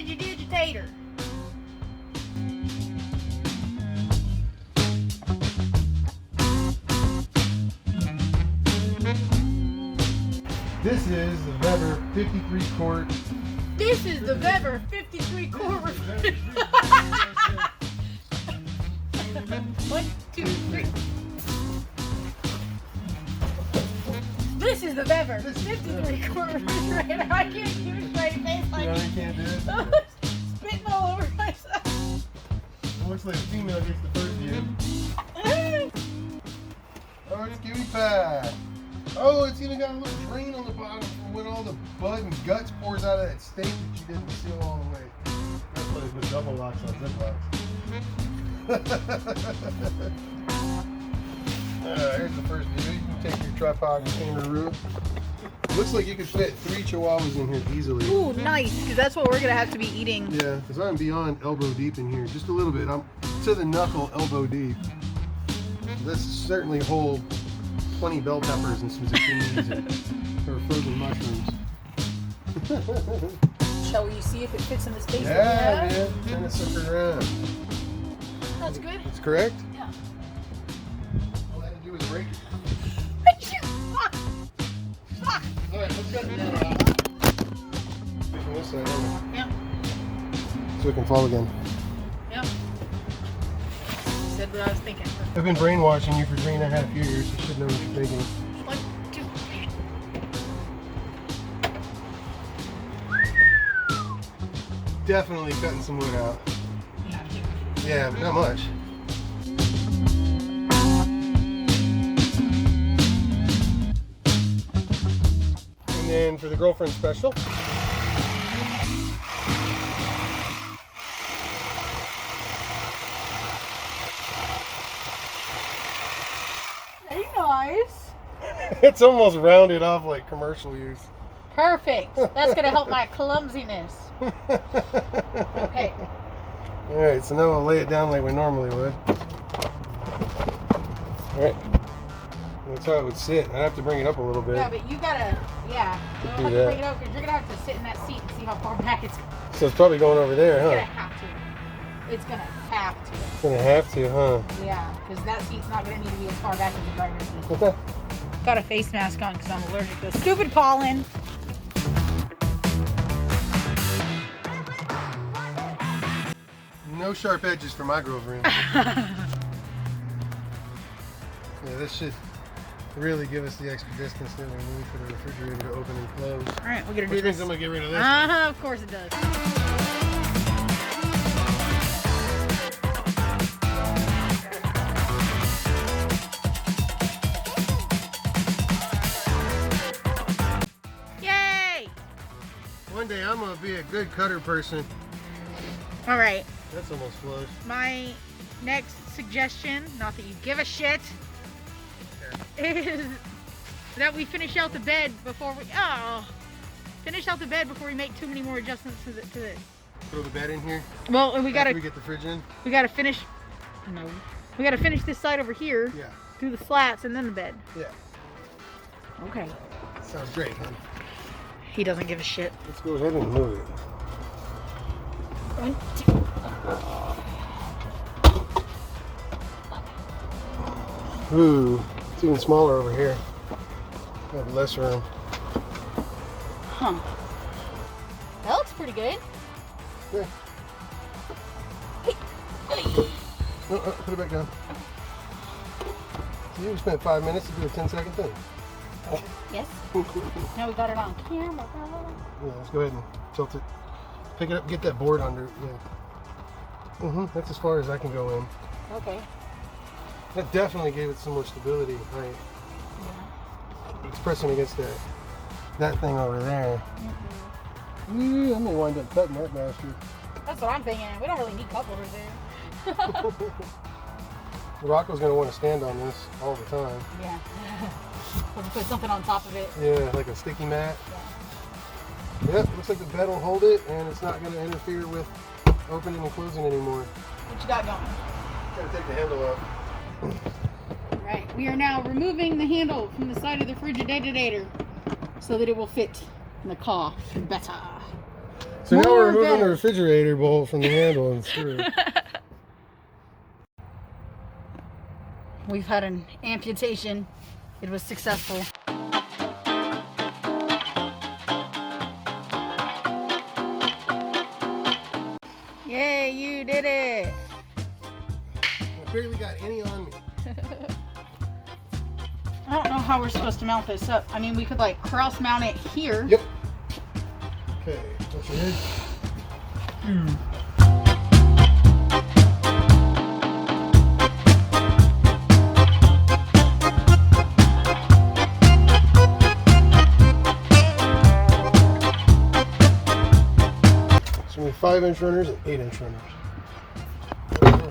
Frigidator. This is the Vevor 53 quart. This is the Vevor 53 quart. 1, 2, 3. This is the Vevor 53 quart refrigerator. I can't keep a straight face like You can't do it. spitting all over myself. It looks like the female gets the first view. Oh, it's cutie pie. Oh, it's even got a little drain on the bottom for when all the blood and guts pours out of that steak that you didn't seal all the way. That's why they put double locks on Ziplocs. Here's the first view. You can take your tripod and kangaroo. Looks like you could fit 3 chihuahuas in here easily. Ooh, nice, because that's what we're going to have to be eating. Yeah, because I'm beyond elbow deep in here. Just a little bit. I'm to the knuckle elbow deep. This certainly hold 20 bell peppers and some zucchinis or frozen mushrooms. Shall we see if it fits in the space? Yeah, man. Turn this sucker around. That's good. It's correct? Yeah. All I had to do was break it. Fuck! Fuck! Alright, let's get it out. From this side, Yeah. so we can fall again. Yeah. Said what I was thinking. I've been brainwashing you for 3.5 years. You should know what you're thinking. 1, 2, 3. Definitely cutting some wood out. You have to. Yeah, but not much. And then for the girlfriend special. Very nice. It's almost rounded off like commercial use. Perfect. That's going to help my clumsiness. Okay. Alright, so now we'll lay it down like we normally would. Alright. That's how it would sit. I'd have to bring it up a little bit. Yeah, but you gotta, yeah. You don't Do have to that. bring it up because you're gonna have to sit in that seat and see how far back it's So it's probably going over there, gonna huh? have to. It's gonna have to. It's gonna have to, huh? Yeah, because that seat's not gonna need to be as far back as the driver's seat. What's that? Got a face mask on because I'm allergic to stupid pollen. No sharp edges for my girlfriend. Yeah, this should really give us the extra distance that we need for the refrigerator to open and close. All right, we're gonna Which do means this. I'm gonna get rid of this. Of course it does. Yay! One day I'm gonna be a good cutter person. All right, That's almost flush. my next suggestion, not that you give a shit, is that we finish out the bed before we make too many more adjustments to this. Throw the bed in here. Well, and we After gotta we get the fridge in. we gotta finish. No, we gotta finish this side over here Yeah. through the slats and then the bed. Yeah. Okay. Sounds great, huh? He doesn't give a shit. Let's go ahead and move it. 1, 2. Ooh, it's even smaller over here. We have less room. Huh. That looks pretty good. Yeah. Hey. Put it back down. So you spent 5 minutes to do a 10-second thing. Yes. Now we got it on camera. Yeah, let's go ahead and tilt it. Pick it up, get that board under it. Yeah. That's as far as I can go in. Okay. That definitely gave it some more stability. Right. Yeah. It's pressing against that thing over there. Ooh, I may wind up cutting that bastard. That's what I'm thinking. We don't really need cup holders there. Rocco's gonna want to stand on this all the time. Yeah. We'll put something on top of it. Yeah, like a sticky mat. Yeah. Yep, looks like the bed will hold it and it's not gonna interfere with opening and closing anymore. What you got going? Gotta take the handle off. Right. We are now removing the handle from the side of the Frigidator so that it will fit in the car better. So now we're removing the better. refrigerator bolt from the handle and screw. We've had an amputation. It was successful. Yay, you did it! I barely got any on me. I don't know how we're supposed to mount this up. I mean, we could like cross mount it here. Yep. Okay, what's your head? So we have 5-inch runners and 8-inch runners.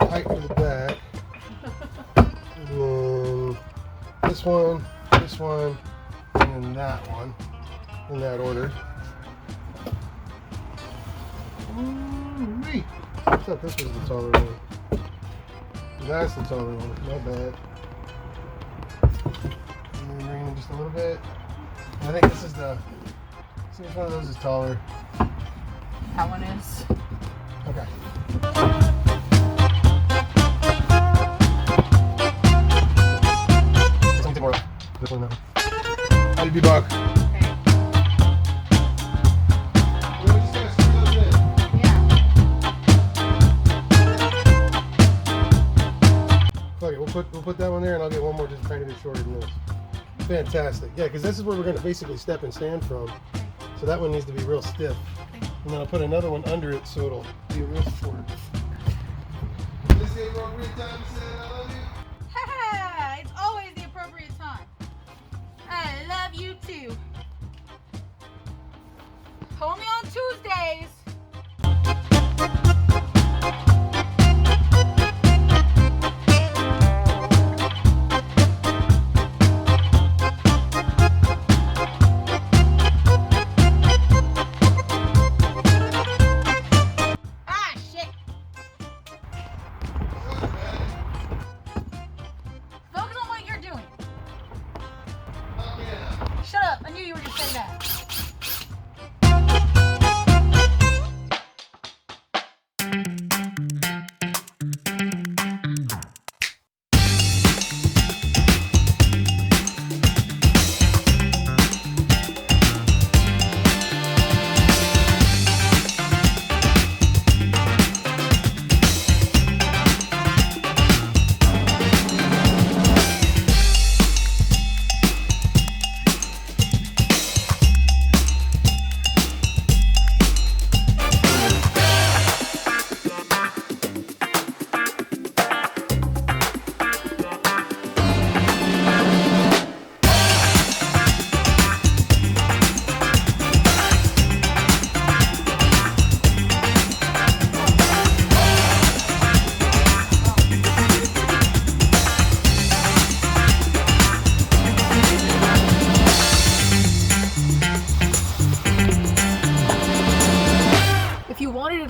Height for the back. And then this one, and then that one. In that order. Ooh-wee. I thought this was the taller one. That's the taller one. Not bad. And then bring in just a little bit. And I think this is the. See which one of those is taller. That one is. Okay. Something more. This one now. How did you buck? We'll put that one there, and I'll get one more just a tiny bit shorter than this. Fantastic. Yeah, because this is where we're going to basically step and stand from. So that one needs to be real stiff. And then I'll put another one under it so it'll be real support. Is this the appropriate time to say I love you? Ha! It's always the appropriate time. I love you too. Call me on Tuesdays. Shut up! I knew you were gonna say that.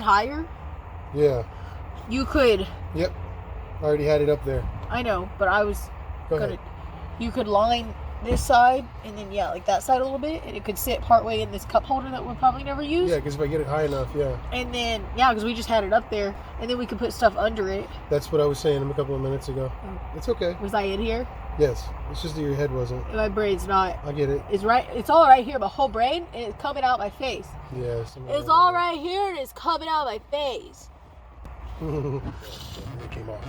Higher? Yeah. You could. Yep. I already had it up there. I know, but I was Go gonna. ahead. You could line this side and then like that side a little bit, and it could sit partway in this cup holder that we'll probably never use. Yeah, because if I get it high enough, yeah. And then because we just had it up there, and then we could put stuff under it. That's what I was saying a couple of minutes ago. Oh. It's okay. Was I in here? Yes. It's just that your head wasn't. My brain's not. I get it. It's right. It's all right here. My whole brain is coming out my face. Yes. It's all right here, and it's coming out my face. It came off.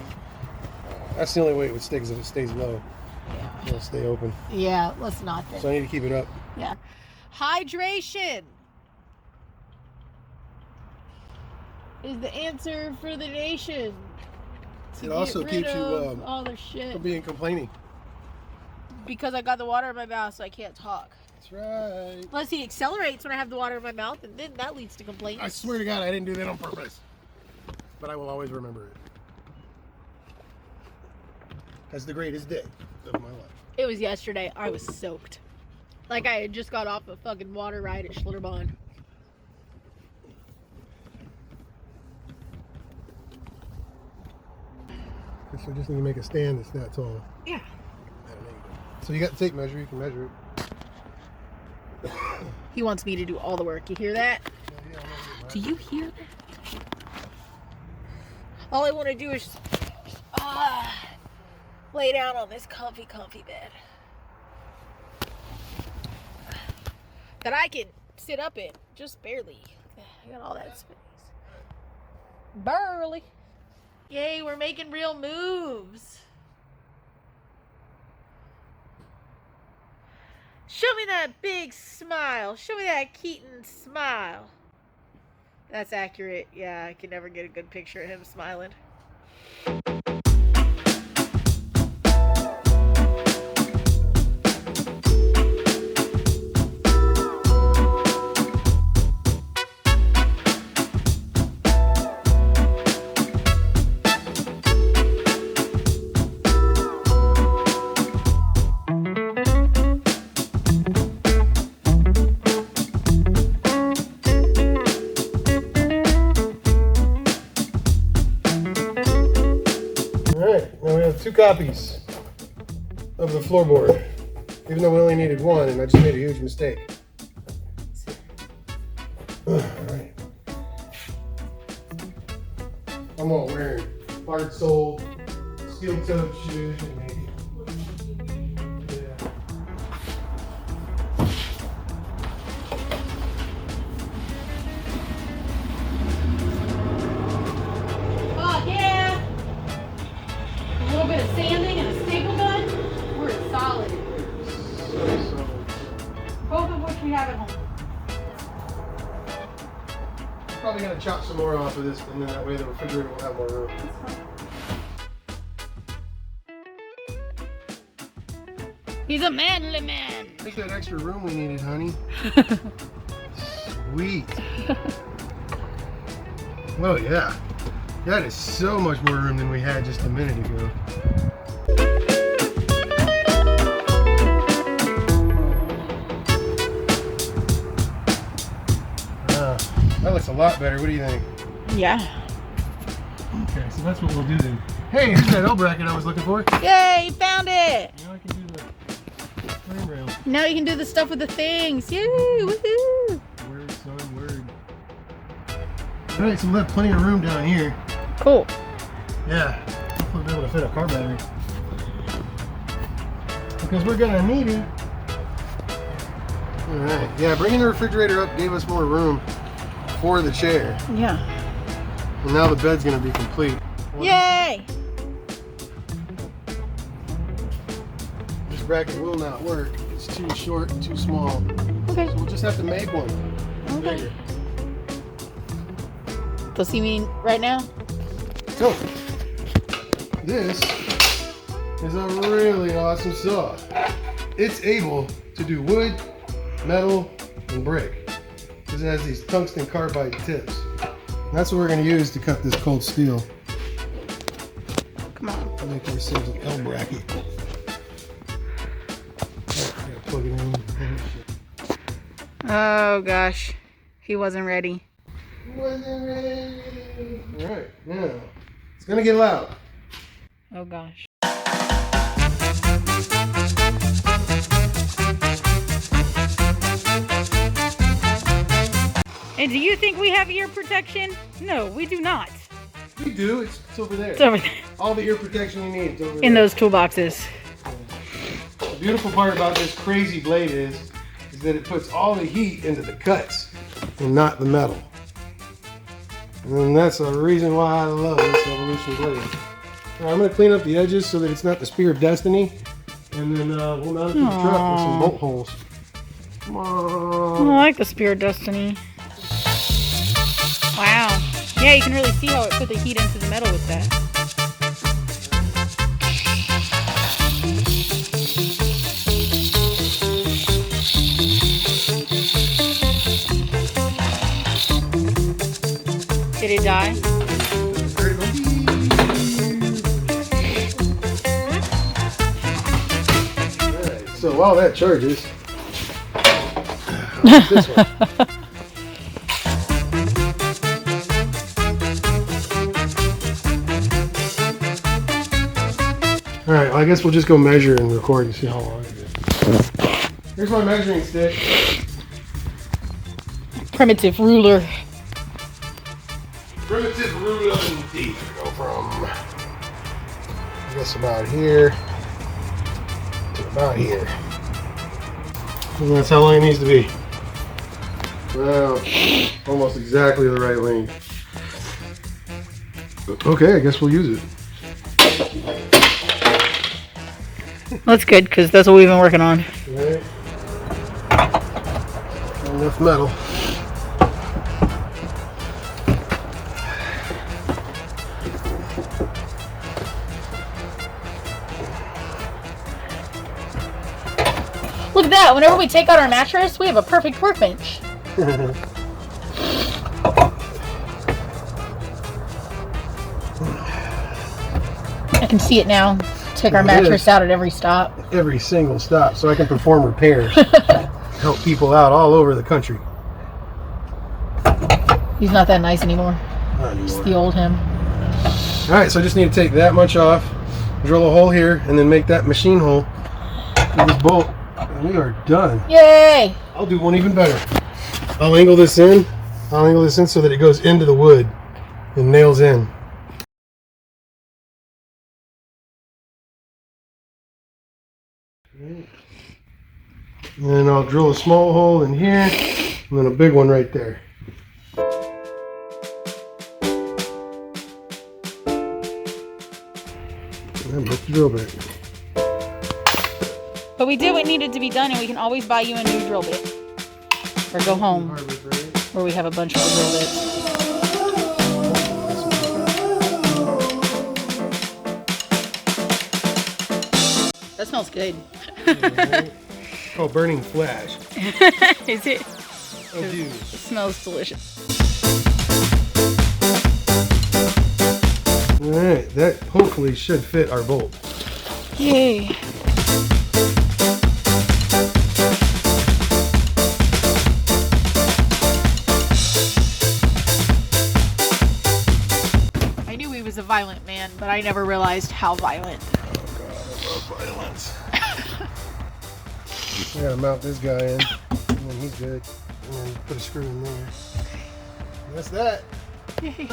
That's the only way it would stick, is if it stays low. Yeah. It'll stay open. Yeah. Let's not. Then. So I need to keep it up. Yeah. Hydration is the answer for the nation. It also keeps you all the shit. from being complaining. Because I got the water in my mouth, so I can't talk. That's right. Unless he accelerates when I have the water in my mouth, and then that leads to complaints. I swear to God, I didn't do that on purpose. But I will always remember it. That's the greatest day of my life. It was yesterday. I was soaked. Like I had just got off a fucking water ride at Schlitterbahn. So just need to make a stand that's that tall. Yeah. So you got the tape measure, you can measure it. He wants me to do all the work. You hear that? Yeah, Do you hear that? All I want to do is lay down on this comfy bed that I can sit up in, just barely. I got all that space. Barely. Yay, we're making real moves. Show me that big smile. Show me that Keaton smile. That's accurate. Yeah, I can never get a good picture of him smiling. Two copies of the floorboard, even though we only needed one, and I just made a huge mistake. Alright. I'm all wearing hard sole, steel toed shoes, and maybe. Yeah. Oh, yeah! A little bit of sanding and a staple gun. We're solid. Both of which we have at home. Probably gonna chop some more off of this, and then that way the refrigerator will have more room. He's a manly man. Take that extra room we needed, honey. Sweet. Oh yeah. That is so much more room than we had just a minute ago. That looks a lot better. What do you think? Yeah. Okay, so that's what we'll do then. Hey, here's that L bracket I was looking for. Yay, you found it! Now I can do the frame rail. Now you can do the stuff with the things. Yay, woohoo! Word, son, word. Alright, so we'll have plenty of room down here. Cool. Yeah, hopefully we'll be able to fit a car battery. Because we're gonna need it. Alright, yeah, bringing the refrigerator up gave us more room for the chair. Yeah. And now the bed's gonna be complete. Yay! This bracket will not work. It's too short and too small. Okay. So we'll just have to make one. Okay. Bigger. So see me right now? So, this is a really awesome saw. It's able to do wood, metal, and brick. Because it has these tungsten carbide tips. And that's what we're going to use to cut this cold steel. Come on. We'll make ourselves an L bracket. Plug it in. Oh gosh. He wasn't ready. Wasn't ready. Alright, now it's gonna get loud. Oh gosh. And do you think we have ear protection? No, we do not. We do, it's over there. It's over there. All the ear protection you need is over there. In those toolboxes. The beautiful part about this crazy blade is that it puts all the heat into the cuts and not the metal. And that's the reason why I love this Evolution blade. Now, I'm going to clean up the edges so that it's not the Spear of Destiny. And then we'll mount it to the truck with some bolt holes. Come on. I like the Spear of Destiny. Wow. Yeah, you can really see how it put the heat into the metal with that. Did it die? Alright, so while that charges, I'll use this one. Alright, well, I guess we'll just go measure and record and see how long it is. Here's my measuring stick. Primitive ruler. this about here to about here. And that's how long it needs to be. Well, almost exactly the right length. Okay, I guess we'll use it. That's good, because that's what we've been working on. Right. Enough metal. Look at that. Whenever we take out our mattress, we have a perfect workbench. I can see it now. Take our mattress out at every stop. Every single stop, so I can perform repairs. Help people out all over the country. He's not that nice anymore. Not anymore. It's the old him. Alright, so I just need to take that much off, drill a hole here, and then make that machine hole with this bolt. And we are done. Yay! I'll do one even better. I'll angle this in. I'll angle this in so that it goes into the wood and nails in. And then I'll drill a small hole in here, and then a big one right there. And break the drill bit. But we did what needed to be done, and we can always buy you a new drill bit. Or go home, where we have a bunch of drill bits. That smells good. Oh, burning flash. Is it? Oh, dude. It smells delicious. Alright, that hopefully should fit our bolt. Yay. I knew he was a violent man, but I never realized how violent. Oh god, I love violence. I gotta mount this guy in, and then he's good. And then put a screw in there. And that's that. Yay.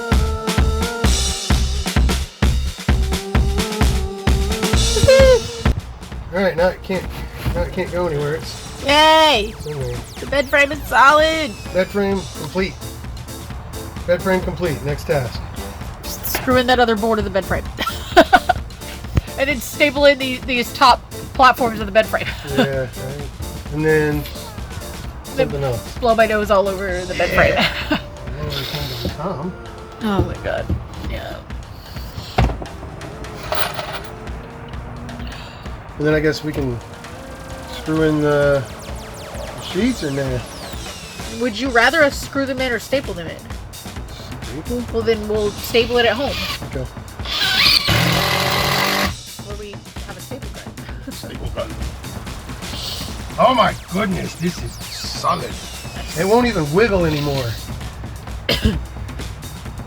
Alright, now it can't go anywhere. It's Yay! in there. The bed frame is solid. Bed frame complete. Bed frame complete. Next task. Just screw in that other board of the bed frame. And then staple in these top platforms of the bed frame. Yeah, right. And then something else. Blow my nose all over the bed frame. Oh my god. Yeah. And then I guess we can screw in the sheets or nah? Would you rather us screw them in or staple them in? Staple? Well, then we'll staple it at home. Okay. Where we have a staple gun. Staple gun. Oh my goodness, this is solid. It won't even wiggle anymore.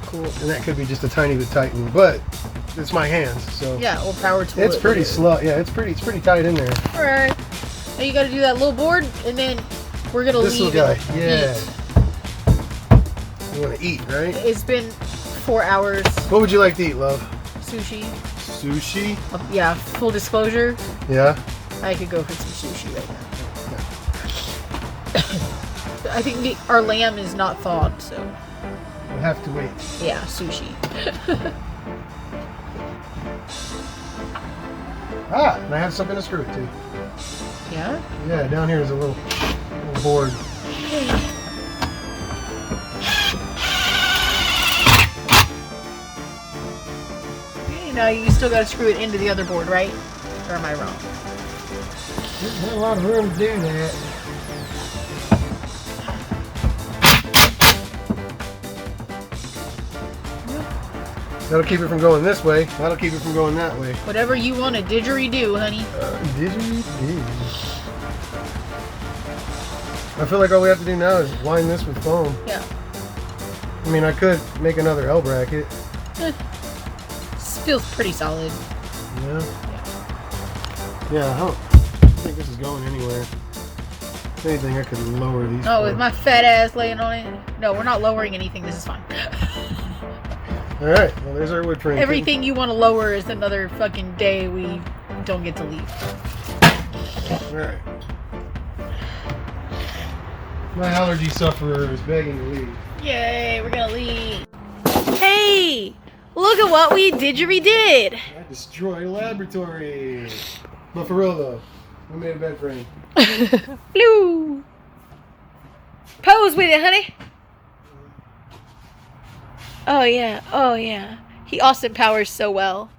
Cool. And that could be just a tiny bit tightened, but it's my hands, so Yeah, we'll power tool it's it pretty later. slow. Yeah, it's pretty tight in there. Alright. Now you gotta do that little board, and then we're gonna This leave little guy, it. yeah. Eat. You want to eat, right? It's been 4 hours. What would you like to eat, love? Sushi. Sushi? Yeah, full disclosure, Yeah. I could go for some sushi right now. I think our lamb is not thawed, so We'll have to wait. yeah, sushi. Ah, and I have something to screw it to. Yeah? Yeah, down here is a little board. Okay, now you still gotta screw it into the other board, right? Or am I wrong? There's not a lot of room to do that. That'll keep it from going this way. That'll keep it from going that way. Whatever you want to didgeridoo, honey. Didgeridoo. I feel like all we have to do now is line this with foam. Yeah. I mean, I could make another L bracket. This feels pretty solid. Yeah. Yeah, I don't think this is going anywhere. If anything, I could lower these. Oh, with my fat ass laying on it? No, we're not lowering anything. This is fine. All right. Well, there's our wood frame. Everything you want to lower is another fucking day we don't get to leave. All right. My allergy sufferer is begging to leave. Yay, we're gonna leave. Hey, look at what we didgeridoo. I destroyed a laboratory. But for real though, we made a bed frame. Blue. Pose with it, honey. Oh yeah, oh yeah. He Austin Powers so well.